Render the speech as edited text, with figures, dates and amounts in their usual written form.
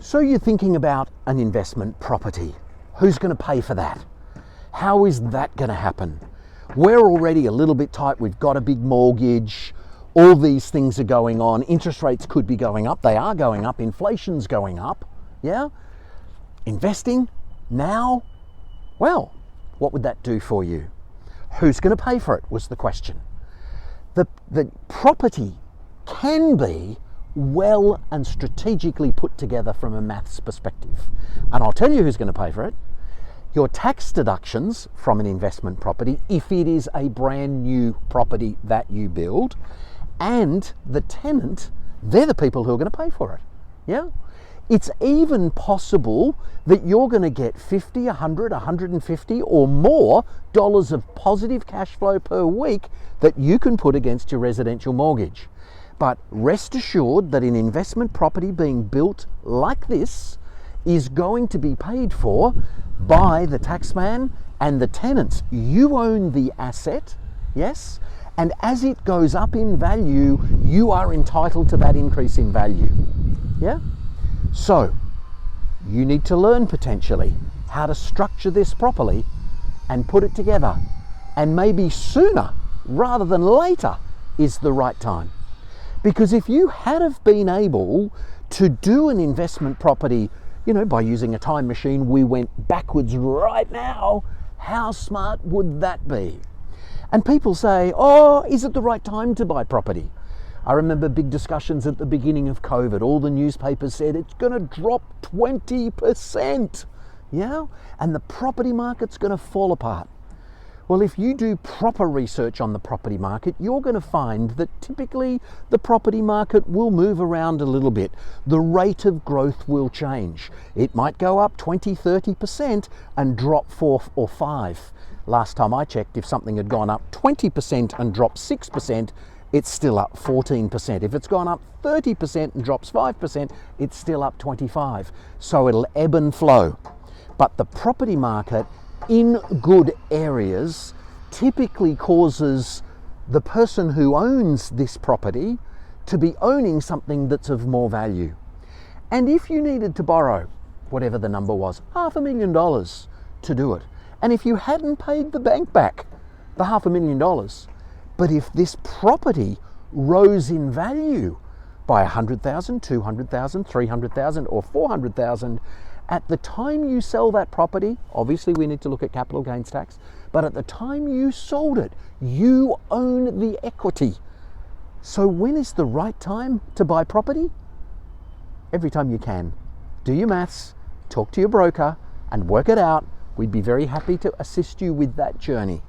So you're thinking about an investment property. Who's going to pay for that? How is that going to happen? We're already a little bit tight. We've got a big mortgage. All these things are going on. Interest rates could be going up. They are going up. Inflation's going up. Yeah? Investing now? Well, what would that do for you? Who's going to pay for it was the question. The property can be well and strategically put together from a maths perspective. And I'll tell you who's going to pay for it. Your tax deductions from an investment property, if it is a brand new property that you build, and the tenant, they're the people who are going to pay for it. Yeah? It's even possible that you're going to get 50, 100, 150 or more dollars of positive cash flow per week that you can put against your residential mortgage. But rest assured that an investment property being built like this is going to be paid for by the taxman and the tenants. You own the asset, yes? And as it goes up in value, you are entitled to that increase in value. Yeah? So, you need to learn potentially how to structure this properly and put it together. And maybe sooner rather than later is the right time. Because if you had have been able to do an investment property, by using a time machine, we went backwards right now, how smart would that be? And people say, is it the right time to buy property? I remember big discussions at the beginning of COVID. All the newspapers said it's going to drop 20%. Yeah? And the property market's going to fall apart. Well, if you do proper research on the property market, you're going to find that typically the property market will move around a little bit. The rate of growth will change. It might go up 20, 30% and drop 4 or 5. Last time I checked, if something had gone up 20% and dropped 6%, it's still up 14%. If it's gone up 30% and drops 5%, it's still up 25%. So it'll ebb and flow. But the property market in good areas typically causes the person who owns this property to be owning something that's of more value. And if you needed to borrow, whatever the number was, $500,000 to do it, and if you hadn't paid the bank back the $500,000, but if this property rose in value by 100,000, 200,000, 300,000 or 400,000, at the time you sell that property, obviously we need to look at capital gains tax, but at the time you sold it, you own the equity. So when is the right time to buy property? Every time you can. Do your maths, talk to your broker and work it out. We'd be very happy to assist you with that journey.